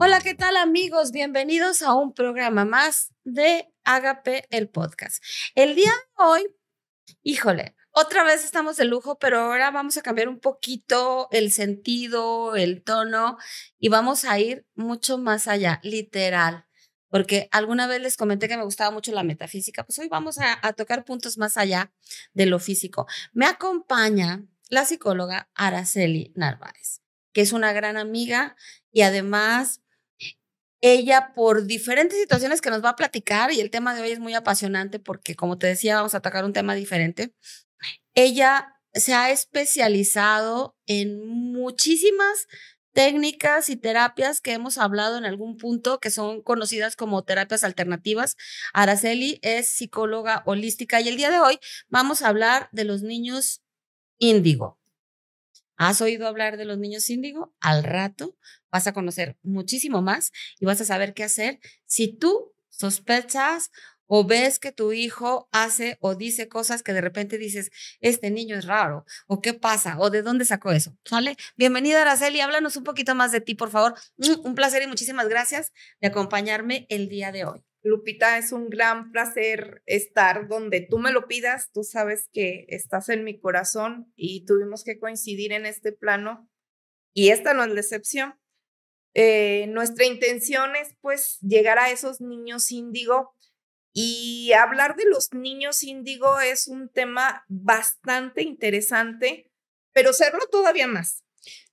Hola, ¿qué tal amigos? Bienvenidos a un programa más de Ágape el Podcast. El día de hoy, híjole, otra vez estamos de lujo, pero ahora vamos a cambiar un poquito el sentido, el tono y vamos a ir mucho más allá, literal. Porque alguna vez les comenté que me gustaba mucho la metafísica, pues hoy vamos a tocar puntos más allá de lo físico. Me acompaña la psicóloga Araceli Narváez, que es una gran amiga y además ella, por diferentes situaciones que nos va a platicar, y el tema de hoy es muy apasionante porque, como te decía, vamos a tocar un tema diferente. Ella se ha especializado en muchísimas técnicas y terapias que hemos hablado en algún punto, que son conocidas como terapias alternativas. Araceli es psicóloga holística y el día de hoy vamos a hablar de los niños índigo. ¿Has oído hablar de los niños índigo? Al rato vas a conocer muchísimo más y vas a saber qué hacer si tú sospechas o ves que tu hijo hace o dice cosas que de repente dices, este niño es raro, o qué pasa, o de dónde sacó eso, ¿sale? Bienvenida, Araceli, háblanos un poquito más de ti, por favor. Un placer y muchísimas gracias de acompañarme el día de hoy. Lupita, es un gran placer estar donde tú me lo pidas. Tú sabes que estás en mi corazón y tuvimos que coincidir en este plano y esta no es la excepción. Nuestra intención es pues llegar a esos niños índigo y hablar de los niños índigo es un tema bastante interesante, pero serlo todavía más.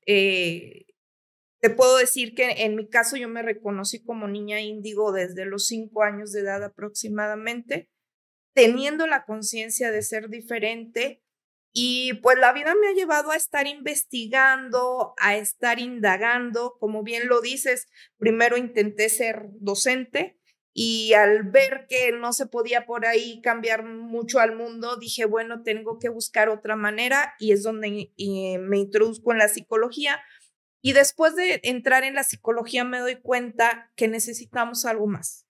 Te puedo decir que en mi caso yo me reconocí como niña índigo desde los 5 años de edad aproximadamente, teniendo la conciencia de ser diferente y pues la vida me ha llevado a estar investigando, a estar indagando, como bien lo dices, primero intenté ser docente y al ver que no se podía por ahí cambiar mucho al mundo, dije, bueno, tengo que buscar otra manera y es donde me introduzco en la psicología. Y después de entrar en la psicología me doy cuenta que necesitamos algo más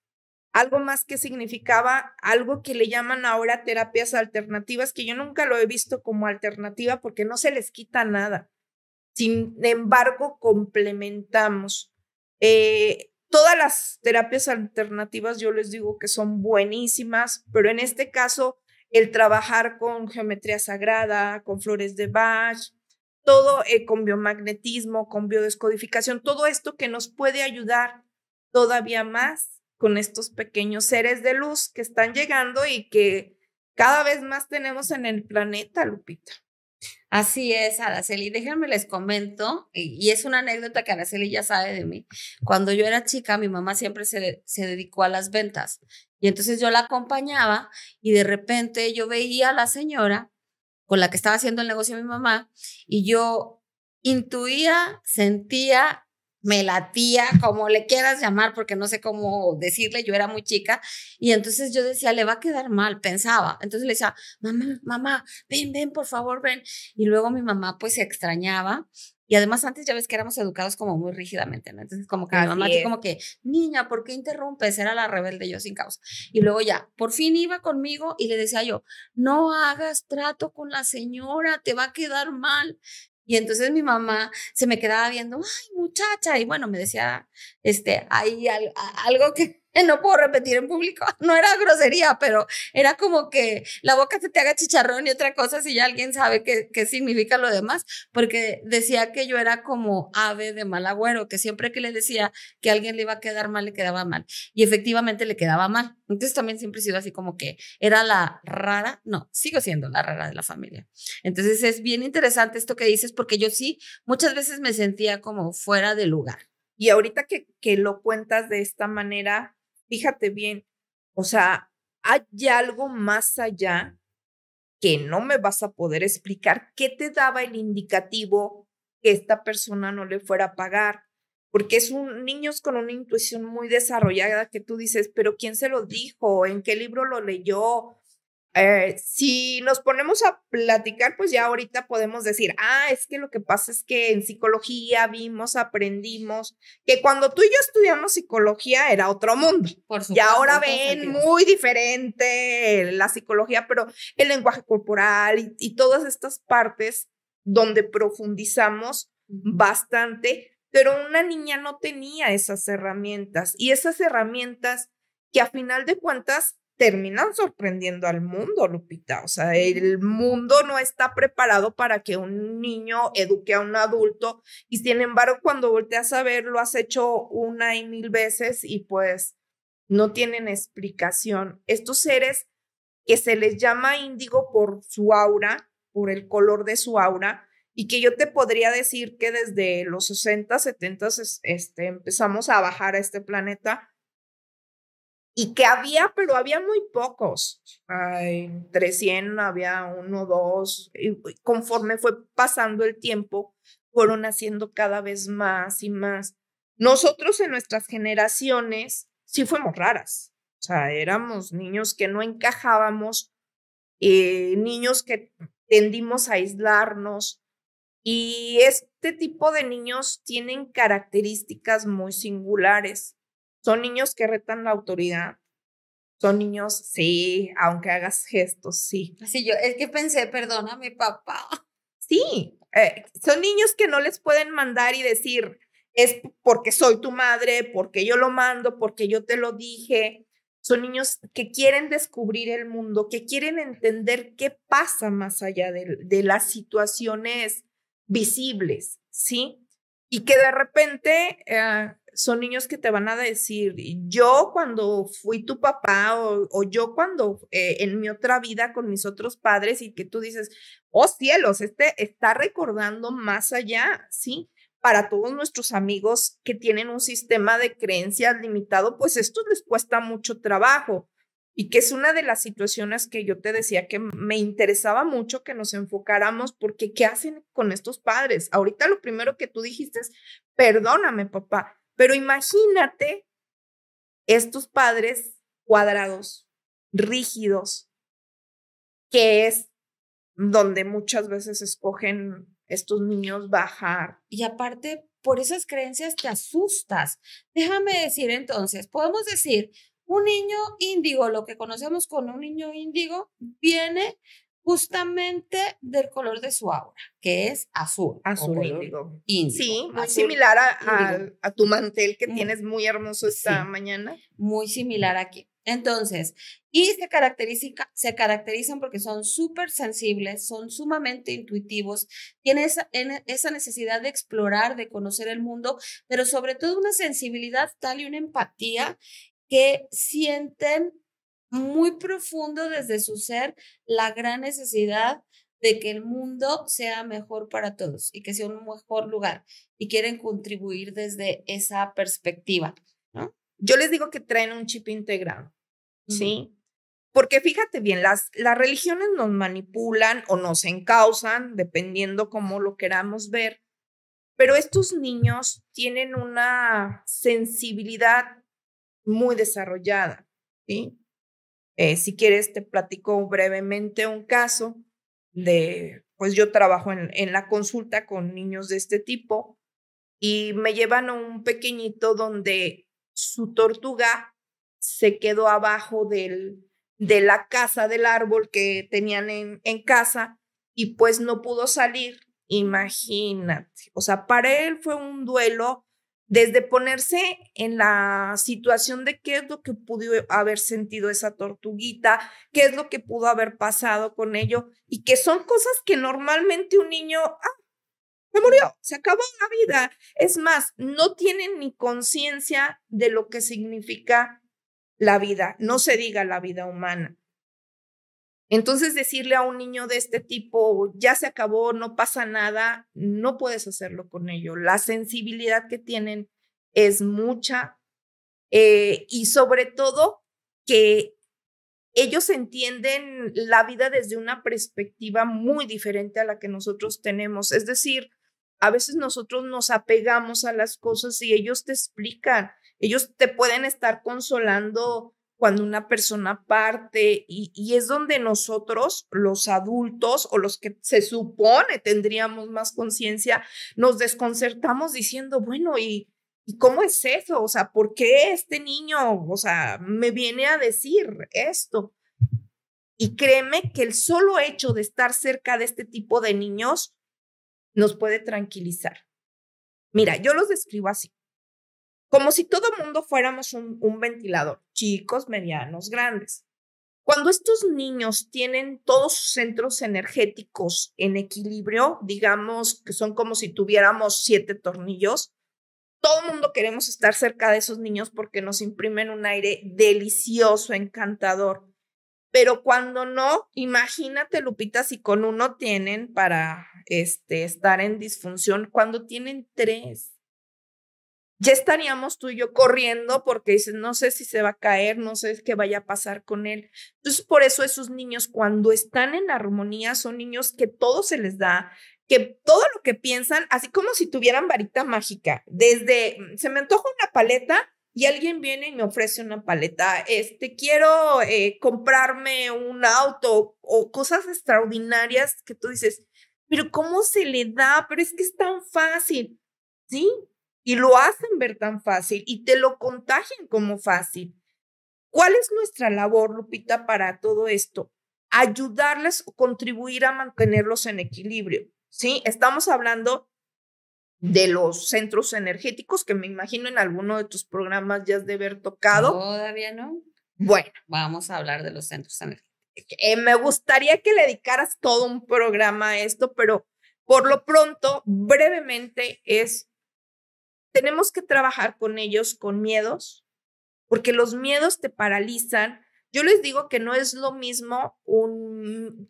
que significaba algo que le llaman ahora terapias alternativas, que yo nunca lo he visto como alternativa porque no se les quita nada. Sin embargo, complementamos. Todas las terapias alternativas yo les digo que son buenísimas, pero en este caso el trabajar con geometría sagrada, con flores de Bach, todo con biomagnetismo, con biodescodificación, todo esto que nos puede ayudar todavía más con estos pequeños seres de luz que están llegando y que cada vez más tenemos en el planeta, Lupita. Así es, Araceli. Déjenme les comento, y es una anécdota que Araceli ya sabe de mí. Cuando yo era chica, mi mamá siempre se dedicó a las ventas. Y entonces yo la acompañaba y de repente yo veía a la señora con la que estaba haciendo el negocio de mi mamá y yo intuía, sentía, me latía, como le quieras llamar, porque no sé cómo decirle, yo era muy chica, y entonces yo decía, le va a quedar mal, pensaba, entonces le decía, mamá, ven, por favor, ven, y luego mi mamá pues se extrañaba, y además antes ya ves que éramos educados como muy rígidamente, ¿no? Entonces como que mi mamá así como que, niña, ¿por qué interrumpes? Era la rebelde yo sin causa. Y luego ya, por fin iba conmigo y le decía yo, no hagas trato con la señora, te va a quedar mal. Y entonces mi mamá se me quedaba viendo, ay, muchacha, y bueno, me decía, hay algo que no puedo repetir en público, no era grosería, pero era como que la boca se te haga chicharrón y otra cosa si ya alguien sabe qué significa lo demás, porque decía que yo era como ave de mal agüero, que siempre que le decía que a alguien le iba a quedar mal, le quedaba mal, y efectivamente le quedaba mal. Entonces también siempre he sido así como que era la rara, no, sigo siendo la rara de la familia. Entonces es bien interesante esto que dices, porque yo sí, muchas veces me sentía como fuera de lugar. Y ahorita que lo cuentas de esta manera, fíjate bien, o sea, hay algo más allá que no me vas a poder explicar. ¿Qué te daba el indicativo que esta persona no le fuera a pagar? Porque niños con una intuición muy desarrollada que tú dices, pero ¿quién se lo dijo? ¿En qué libro lo leyó? Si nos ponemos a platicar, pues ya ahorita podemos decir, es que lo que pasa es que en psicología vimos, aprendimos, que cuando tú y yo estudiamos psicología era otro mundo. Por supuesto, y ahora ven muy diferente la psicología, pero el lenguaje corporal y todas estas partes donde profundizamos bastante, pero una niña no tenía esas herramientas y esas herramientas que a final de cuentas terminan sorprendiendo al mundo, Lupita. O sea, el mundo no está preparado para que un niño eduque a un adulto y sin embargo cuando volteas a ver lo has hecho una y mil veces y pues no tienen explicación. Estos seres que se les llama índigo por su aura, por el color de su aura, y que yo te podría decir que desde los 60, 70 empezamos a bajar a este planeta y que había, pero había muy pocos. Entre 100 había uno, dos, y conforme fue pasando el tiempo, fueron haciendo cada vez más y más. Nosotros en nuestras generaciones sí fuimos raras. O sea, éramos niños que no encajábamos, niños que tendimos a aislarnos. Y este tipo de niños tienen características muy singulares. Son niños que retan la autoridad. Son niños, sí, aunque hagas gestos, sí. Así yo, es que pensé, perdona a mi papá. Sí, son niños que no les pueden mandar y decir, es porque soy tu madre, porque yo lo mando, porque yo te lo dije. Son niños que quieren descubrir el mundo, que quieren entender qué pasa más allá de las situaciones visibles, ¿sí? Y que de repente son niños que te van a decir, yo cuando fui tu papá o yo cuando en mi otra vida con mis otros padres y que tú dices, oh cielos, está recordando más allá, ¿sí? Para todos nuestros amigos que tienen un sistema de creencias limitado, pues esto les cuesta mucho trabajo y que es una de las situaciones que yo te decía que me interesaba mucho que nos enfocáramos porque ¿qué hacen con estos padres? Ahorita lo primero que tú dijiste es, perdóname papá, pero imagínate estos padres cuadrados, rígidos, que es donde muchas veces escogen estos niños bajar. Y aparte, por esas creencias te asustas. Déjame decir entonces, podemos decir, un niño índigo, lo que conocemos como un niño índigo, viene justamente del color de su aura, que es azul. Azul índigo. Índigo. Sí, muy azul similar índigo. a tu mantel que tienes muy hermoso esta Sí, mañana. muy similar aquí. Entonces, y se caracterizan porque son súper sensibles, son sumamente intuitivos, tienen esa necesidad de explorar, de conocer el mundo, pero sobre todo una sensibilidad tal y una empatía que sienten muy profundo desde su ser la gran necesidad de que el mundo sea mejor para todos y que sea un mejor lugar y quieren contribuir desde esa perspectiva, ¿no? Yo les digo que traen un chip integrado, ¿sí? Porque fíjate bien, las religiones nos manipulan o nos encausan, dependiendo cómo lo queramos ver, pero estos niños tienen una sensibilidad muy desarrollada, ¿sí? Si quieres, te platico brevemente un caso pues yo trabajo en la consulta con niños de este tipo y me llevan a un pequeñito donde su tortuga se quedó abajo de la casa, del árbol que tenían en casa y pues no pudo salir. Imagínate, o sea, para él fue un duelo desde ponerse en la situación de qué es lo que pudo haber sentido esa tortuguita, qué es lo que pudo haber pasado con ello y que son cosas que normalmente un niño, se murió, se acabó la vida. Es más, no tienen ni conciencia de lo que significa la vida, no se diga la vida humana. Entonces, decirle a un niño de este tipo, ya se acabó, no pasa nada, no puedes hacerlo con ello. La sensibilidad que tienen es mucha y sobre todo que ellos entienden la vida desde una perspectiva muy diferente a la que nosotros tenemos. Es decir, a veces nosotros nos apegamos a las cosas y ellos te explican, ellos te pueden estar consolando cuando una persona parte y es donde nosotros, los adultos o los que se supone tendríamos más conciencia, nos desconcertamos diciendo, bueno, ¿y cómo es eso? O sea, ¿por qué este niño, o sea, me viene a decir esto? Y créeme que el solo hecho de estar cerca de este tipo de niños nos puede tranquilizar. Mira, yo los describo así, como si todo mundo fuéramos un ventilador, chicos, medianos, grandes. Cuando estos niños tienen todos sus centros energéticos en equilibrio, digamos que son como si tuviéramos 7 tornillos, todo el mundo queremos estar cerca de esos niños porque nos imprimen un aire delicioso, encantador. Pero cuando no, imagínate, Lupita, si con uno tienen para estar en disfunción, cuando tienen 3, ya estaríamos tú y yo corriendo porque dices, no sé si se va a caer, no sé qué vaya a pasar con él. Entonces, por eso esos niños cuando están en armonía son niños que todo se les da, que todo lo que piensan, así como si tuvieran varita mágica, desde se me antoja una paleta y alguien viene y me ofrece una paleta, quiero comprarme un auto o cosas extraordinarias que tú dices, pero ¿cómo se le da? Pero es que es tan fácil, ¿sí? Y lo hacen ver tan fácil y te lo contagian como fácil. ¿Cuál es nuestra labor, Lupita, para todo esto? Ayudarles o contribuir a mantenerlos en equilibrio, ¿sí? Estamos hablando de los centros energéticos, que me imagino en alguno de tus programas ya has de haber tocado. Todavía no. Bueno. Vamos a hablar de los centros energéticos. Me gustaría que le dedicaras todo un programa a esto, pero por lo pronto, brevemente, tenemos que trabajar con ellos con miedos, porque los miedos te paralizan. Yo les digo que no es lo mismo,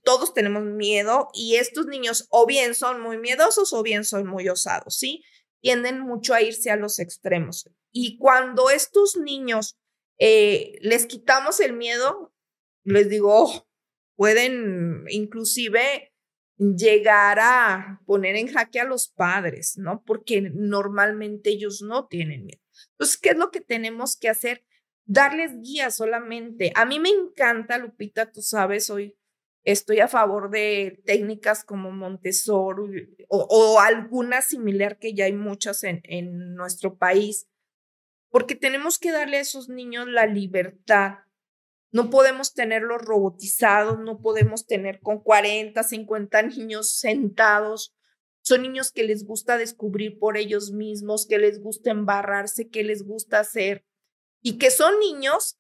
todos tenemos miedo y estos niños o bien son muy miedosos o bien son muy osados, ¿sí? Tienden mucho a irse a los extremos. Y cuando estos niños les quitamos el miedo, les digo, pueden inclusive llegar a poner en jaque a los padres, ¿no? Porque normalmente ellos no tienen miedo. Entonces, ¿qué es lo que tenemos que hacer? Darles guía solamente. A mí me encanta, Lupita, tú sabes, hoy estoy a favor de técnicas como Montessori o alguna similar que ya hay muchas en nuestro país, porque tenemos que darle a esos niños la libertad. No podemos tenerlos robotizados, no podemos tener con 40, 50 niños sentados. Son niños que les gusta descubrir por ellos mismos, que les gusta embarrarse, que les gusta hacer y que son niños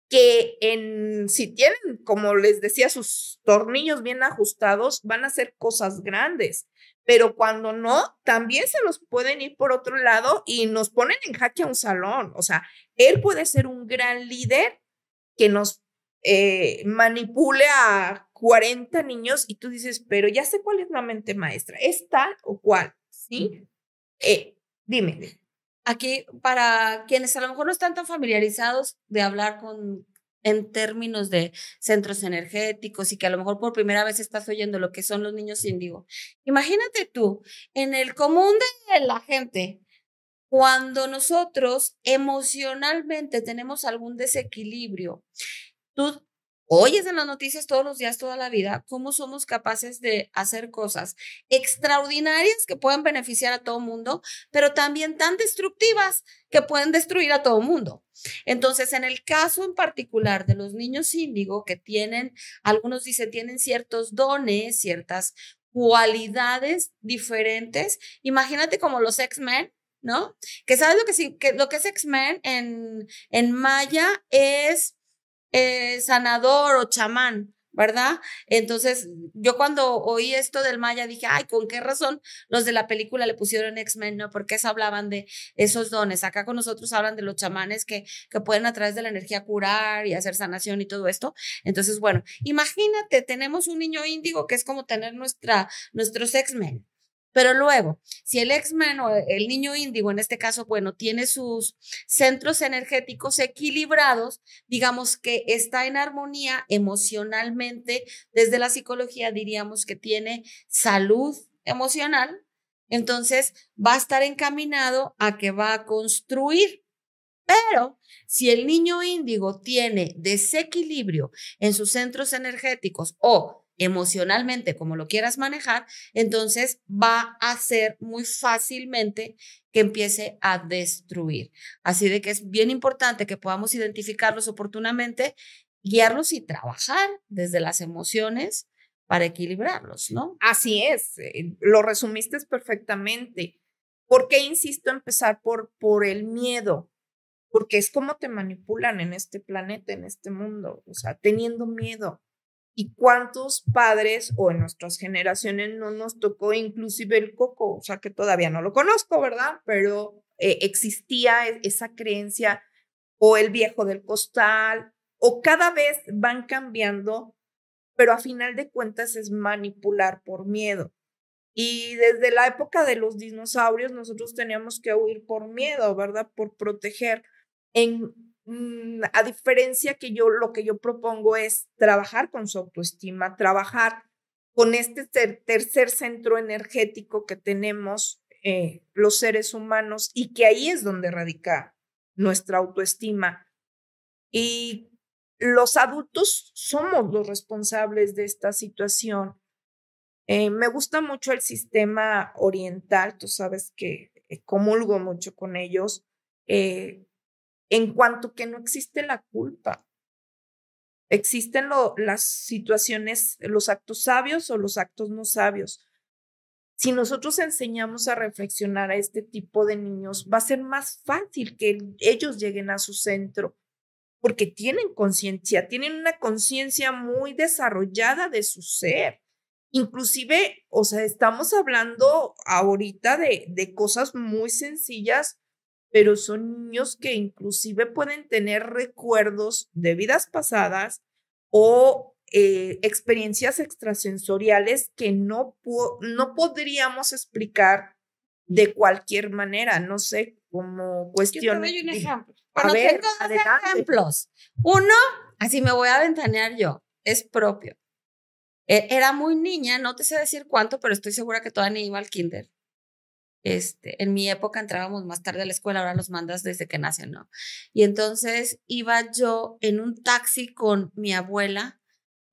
que si tienen, como les decía, sus tornillos bien ajustados, van a hacer cosas grandes. Pero cuando no, también se los pueden ir por otro lado y nos ponen en jaque a un salón. O sea, él puede ser un gran líder que nos manipule a 40 niños y tú dices, pero ya sé cuál es la mente maestra, ¿es tal o cual? ¿Sí? Dime. Aquí, para quienes a lo mejor no están tan familiarizados de hablar en términos de centros energéticos y que a lo mejor por primera vez estás oyendo lo que son los niños índigo, imagínate tú, en el común de la gente, cuando nosotros emocionalmente tenemos algún desequilibrio, tú oyes en las noticias todos los días, toda la vida, cómo somos capaces de hacer cosas extraordinarias que pueden beneficiar a todo mundo, pero también tan destructivas que pueden destruir a todo mundo. Entonces, en el caso en particular de los niños índigo que tienen, algunos dicen, tienen ciertos dones, ciertas cualidades diferentes. Imagínate como los X-Men, ¿no? Que sabes lo que es X-Men en maya es sanador o chamán, ¿verdad? Entonces, yo cuando oí esto del maya dije, ay, ¿con qué razón los de la película le pusieron X-Men, no? Porque eso hablaban de esos dones. Acá con nosotros hablan de los chamanes que pueden a través de la energía curar y hacer sanación y todo esto. Entonces, bueno, imagínate, tenemos un niño índigo que es como tener nuestros X-Men. Pero luego, si el X-Men o el niño índigo, en este caso, bueno, tiene sus centros energéticos equilibrados, digamos que está en armonía emocionalmente, desde la psicología diríamos que tiene salud emocional, entonces va a estar encaminado a que va a construir. Pero si el niño índigo tiene desequilibrio en sus centros energéticos o emocionalmente, como lo quieras manejar, entonces va a ser muy fácilmente que empiece a destruir. Así de que es bien importante que podamos identificarlos oportunamente, guiarlos y trabajar desde las emociones para equilibrarlos, ¿no? Así es, lo resumiste perfectamente. ¿Por qué insisto en empezar por el miedo? Porque es como te manipulan en este planeta, en este mundo, o sea, teniendo miedo. ¿Y cuántos padres o en nuestras generaciones no nos tocó inclusive el coco? O sea, que todavía no lo conozco, ¿verdad? Pero existía esa creencia o el viejo del costal, o cada vez van cambiando, pero a final de cuentas es manipular por miedo. Y desde la época de los dinosaurios nosotros teníamos que huir por miedo, ¿verdad? Por proteger. A diferencia que lo que yo propongo es trabajar con su autoestima, trabajar con este tercer centro energético que tenemos los seres humanos y que ahí es donde radica nuestra autoestima. Y los adultos somos los responsables de esta situación. Me gusta mucho el sistema oriental, tú sabes que comulgo mucho con ellos, en cuanto que no existe la culpa. Existen las situaciones, los actos sabios o los actos no sabios. Si nosotros enseñamos a reflexionar a este tipo de niños, va a ser más fácil que ellos lleguen a su centro, porque tienen conciencia, tienen una conciencia muy desarrollada de su ser. Inclusive, o sea, estamos hablando ahorita de cosas muy sencillas, pero son niños que inclusive pueden tener recuerdos de vidas pasadas o experiencias extrasensoriales que no podríamos explicar de cualquier manera, no sé, como cuestión. Yo te doy un ejemplo. A ver, Tengo dos adelante. ejemplos. Uno, así me voy a ventanear yo, es propio. Era muy niña, no te sé decir cuánto, pero estoy segura que todavía ni iba al kinder. En mi época entrábamos más tarde a la escuela, ahora los mandas desde que nacen, ¿no? Y entonces iba yo en un taxi con mi abuela,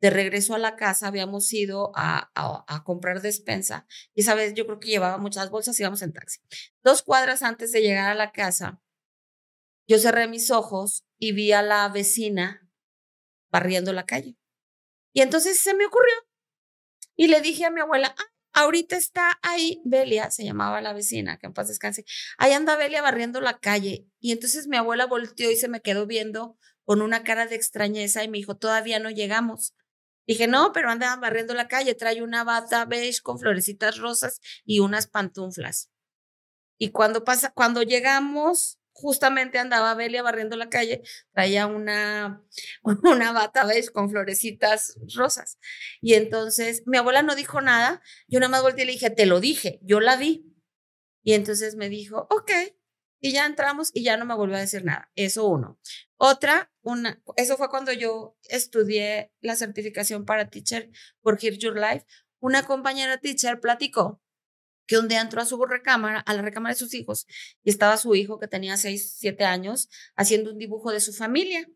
de regreso a la casa, habíamos ido a comprar despensa, y esa vez yo creo que llevaba muchas bolsas, íbamos en taxi. 2 cuadras antes de llegar a la casa, yo cerré mis ojos y vi a la vecina barriendo la calle. Y entonces se me ocurrió y le dije a mi abuela, ahorita está ahí Belia, se llamaba la vecina, que en paz descanse, ahí anda Belia barriendo la calle. Y entonces mi abuela volteó y se me quedó viendo con una cara de extrañeza y me dijo, todavía no llegamos. Dije, no, pero anda barriendo la calle, trae una bata beige con florecitas rosas y unas pantuflas. Y cuando llegamos, justamente andaba Belia barriendo la calle, traía una bata beige con florecitas rosas. Y entonces mi abuela no dijo nada, yo nada más volteé y le dije, te lo dije, yo la vi. Y entonces me dijo, ok, y ya entramos y ya no me volvió a decir nada. Eso uno. Eso fue cuando yo estudié la certificación para teacher por Hear Your Life. Una compañera teacher platicó que un día entró a a la recámara de sus hijos, y estaba su hijo que tenía 6, 7 años haciendo un dibujo de su familia.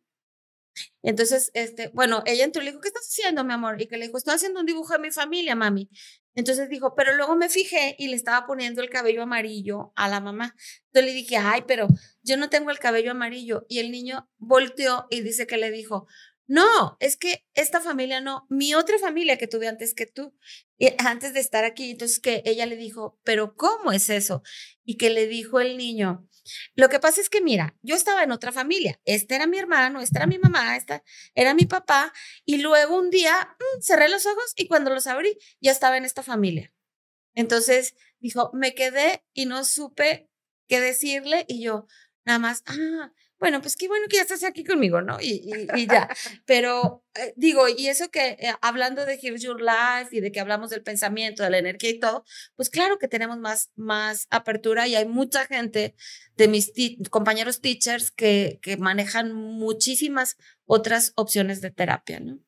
Entonces, bueno, ella entró y le dijo, ¿qué estás haciendo, mi amor? Y que le dijo, estoy haciendo un dibujo de mi familia, mami. Entonces dijo, pero luego me fijé y le estaba poniendo el cabello amarillo a la mamá. Entonces le dije, ay, pero yo no tengo el cabello amarillo. Y el niño volteó y dice que le dijo, no, es que esta familia no, mi otra familia que tuve antes que tú, antes de estar aquí. Entonces que ella le dijo, pero ¿cómo es eso? Y que le dijo el niño, lo que pasa es que, mira, yo estaba en otra familia. Este era mi hermano, esta era mi mamá, esta era mi papá. Y luego un día cerré los ojos y cuando los abrí ya estaba en esta familia. Entonces dijo, me quedé y no supe qué decirle y yo nada más, bueno, pues qué bueno que ya estás aquí conmigo, ¿no? Y ya. Pero digo, y eso que hablando de Here's Your Life y de que hablamos del pensamiento, de la energía y todo, pues claro que tenemos más apertura y hay mucha gente de mis compañeros teachers que manejan muchísimas otras opciones de terapia, ¿no?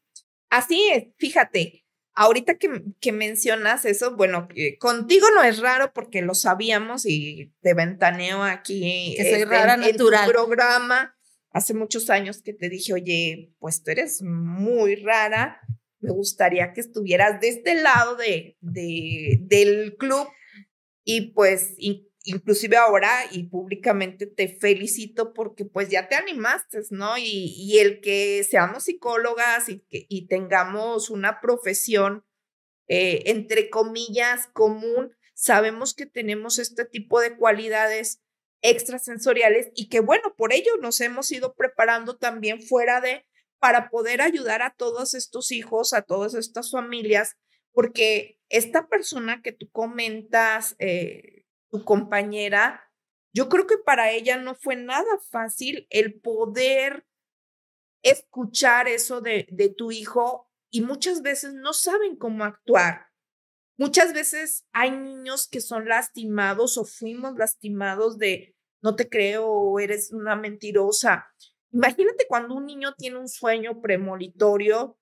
Así es, fíjate, ahorita que mencionas eso, bueno, contigo no es raro porque lo sabíamos y te ventaneo aquí que soy rara natural. En tu programa. Hace muchos años que te dije, oye, pues tú eres muy rara, me gustaría que estuvieras de este lado del club y pues inclusive ahora y públicamente te felicito porque pues ya te animaste, ¿no? Y el que seamos psicólogas y tengamos una profesión, entre comillas, común, sabemos que tenemos este tipo de cualidades extrasensoriales y que bueno, por ello nos hemos ido preparando también para poder ayudar a todos estos hijos, a todas estas familias, porque esta persona que tú comentas, tu compañera, yo creo que para ella no fue nada fácil el poder escuchar eso de tu hijo y muchas veces no saben cómo actuar. Muchas veces hay niños que son lastimados o fuimos lastimados de no te creo o eres una mentirosa. Imagínate cuando un niño tiene un sueño premonitorio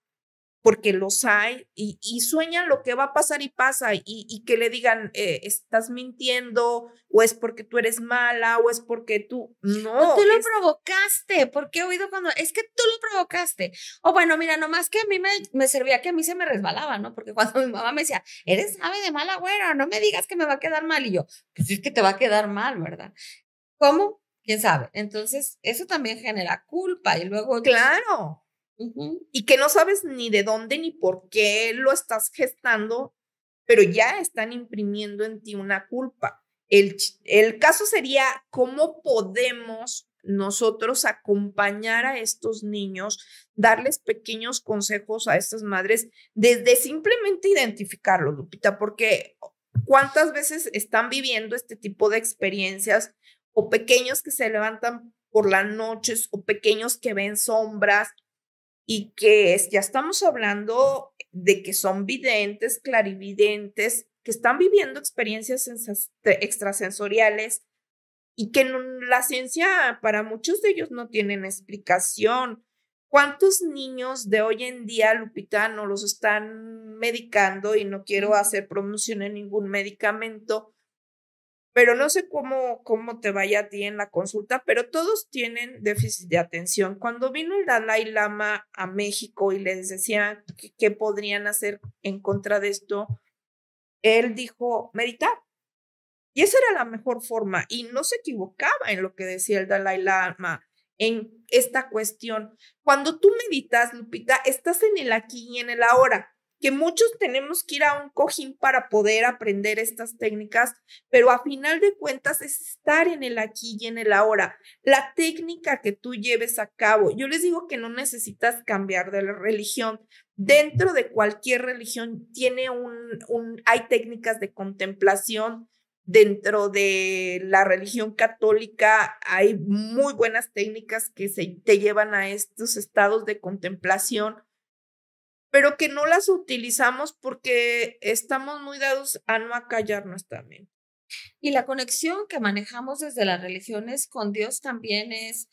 porque los hay y sueñan lo que va a pasar y pasa y que le digan, estás mintiendo o es porque tú eres mala o es porque tú, O no, tú lo provocaste, porque he oído cuando, es que tú lo provocaste. O bueno, mira, nomás que a mí me servía que a mí se me resbalaba, ¿no? Porque cuando mi mamá me decía, eres ave de mala güera, no me digas que me va a quedar mal. Y yo, pues es que te va a quedar mal, ¿verdad? ¿Cómo? ¿Quién sabe? Entonces, eso también genera culpa y luego... claro. Ujú. Y que no sabes ni de dónde ni por qué lo estás gestando, pero ya están imprimiendo en ti una culpa. El caso sería cómo podemos nosotros acompañar a estos niños, darles pequeños consejos a estas madres, desde simplemente identificarlo, Lupita, porque cuántas veces están viviendo este tipo de experiencias o pequeños que se levantan por las noches o pequeños que ven sombras y que ya estamos hablando de que son videntes, clarividentes, que están viviendo experiencias extrasensoriales y que la ciencia para muchos de ellos no tienen explicación. ¿Cuántos niños de hoy en día, Lupita, no los están medicando? Y no quiero hacer promoción en ningún medicamento, pero no sé cómo te vaya a ti en la consulta, pero todos tienen déficit de atención. Cuando vino el Dalai Lama a México y les decía qué podrían hacer en contra de esto, él dijo meditar. Y esa era la mejor forma. Y no se equivocaba en lo que decía el Dalai Lama en esta cuestión. Cuando tú meditas, Lupita, estás en el aquí y en el ahora, que muchos tenemos que ir a un cojín para poder aprender estas técnicas, pero a final de cuentas es estar en el aquí y en el ahora. La técnica que tú lleves a cabo, yo les digo que no necesitas cambiar de la religión. Dentro de cualquier religión hay técnicas de contemplación. Dentro de la religión católica hay muy buenas técnicas que te llevan a estos estados de contemplación, pero que no las utilizamos porque estamos muy dados a no acallar nuestra mente. Y la conexión que manejamos desde las religiones con Dios también es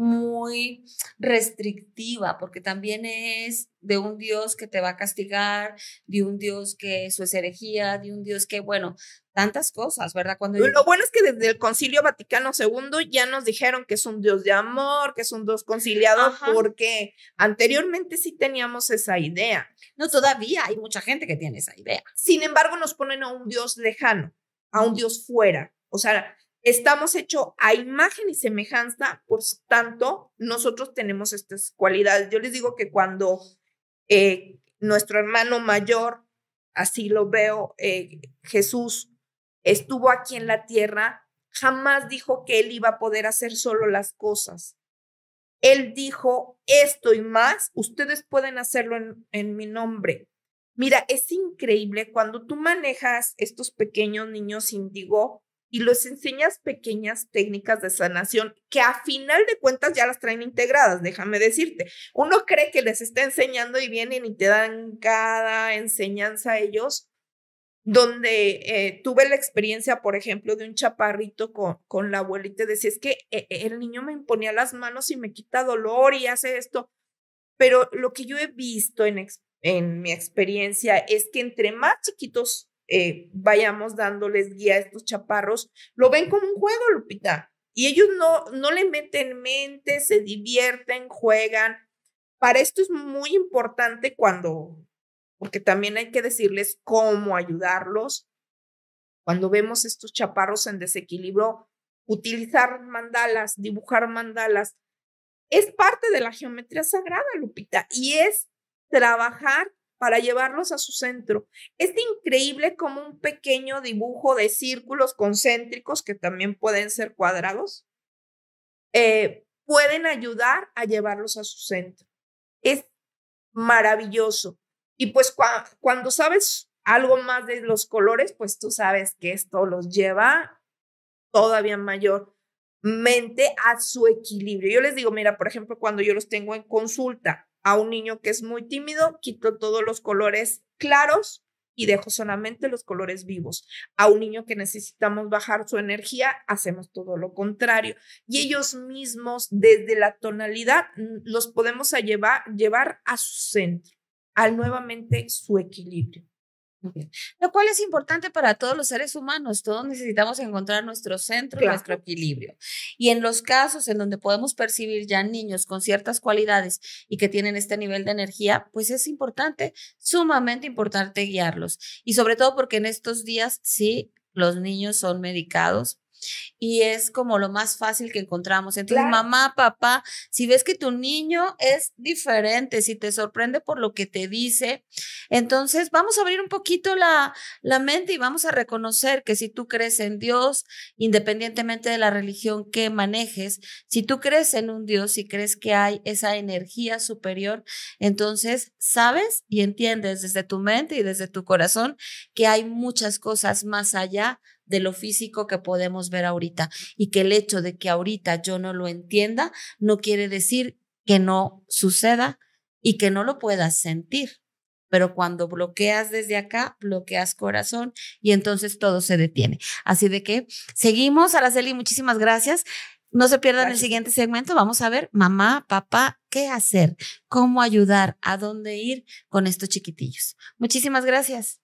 muy restrictiva, porque también es de un Dios que te va a castigar, de un Dios que eso es herejía, de un Dios que, bueno, tantas cosas, ¿verdad? Lo bueno es que desde el Concilio Vaticano II ya nos dijeron que es un Dios de amor, que es un Dios conciliador, Ajá. porque anteriormente sí teníamos esa idea. No, todavía hay mucha gente que tiene esa idea. Sin embargo, nos ponen a un Dios lejano, a un Dios fuera. O sea, estamos hechos a imagen y semejanza, por tanto, nosotros tenemos estas cualidades. Yo les digo que cuando nuestro hermano mayor, así lo veo, Jesús, estuvo aquí en la tierra, jamás dijo que él iba a poder hacer solo las cosas. Él dijo, esto y más, ustedes pueden hacerlo en mi nombre. Mira, es increíble cuando tú manejas estos pequeños niños índigo y les enseñas pequeñas técnicas de sanación que a final de cuentas ya las traen integradas, déjame decirte. Uno cree que les está enseñando y vienen y te dan cada enseñanza a ellos, donde tuve la experiencia, por ejemplo, de un chaparrito con la abuelita y decía, es que el niño me imponía las manos y me quita dolor y hace esto. Pero lo que yo he visto en mi experiencia es que entre más chiquitos vayamos dándoles guía a estos chaparros, lo ven como un juego, Lupita. Y ellos no le meten mente, se divierten, juegan. Para esto es muy importante porque también hay que decirles cómo ayudarlos. Cuando vemos estos chaparros en desequilibrio, utilizar mandalas, dibujar mandalas, es parte de la geometría sagrada, Lupita, y es trabajar para llevarlos a su centro. Es increíble como un pequeño dibujo de círculos concéntricos, que también pueden ser cuadrados, pueden ayudar a llevarlos a su centro. Es maravilloso. Y pues cuando sabes algo más de los colores, pues tú sabes que esto los lleva todavía mayormente a su equilibrio. Yo les digo, mira, por ejemplo, cuando yo los tengo en consulta a un niño que es muy tímido, quito todos los colores claros y dejo solamente los colores vivos. A un niño que necesitamos bajar su energía, hacemos todo lo contrario. Y ellos mismos, desde la tonalidad, los podemos llevar a su centro, a nuevamente su equilibrio. Okay. Lo cual es importante para todos los seres humanos. Todos necesitamos encontrar nuestro centro, Claro. nuestro equilibrio. Y en los casos en donde podemos percibir ya niños con ciertas cualidades y que tienen este nivel de energía, pues es importante, sumamente importante guiarlos. Y sobre todo porque en estos días, sí, los niños son medicados. Y es como lo más fácil que encontramos. Entonces, Claro. mamá, papá, si ves que tu niño es diferente, si te sorprende por lo que te dice, entonces vamos a abrir un poquito la mente y vamos a reconocer que si tú crees en Dios, independientemente de la religión que manejes, si tú crees en un Dios y crees que hay esa energía superior, entonces sabes y entiendes desde tu mente y desde tu corazón que hay muchas cosas más allá de lo físico que podemos ver ahorita, y que el hecho de que ahorita yo no lo entienda no quiere decir que no suceda y que no lo puedas sentir. Pero cuando bloqueas desde acá, bloqueas corazón y entonces todo se detiene. Así de que seguimos, Araceli, muchísimas gracias. No se pierdan el siguiente segmento. Vamos a ver, mamá, papá, qué hacer, cómo ayudar, a dónde ir con estos chiquitillos. Muchísimas gracias.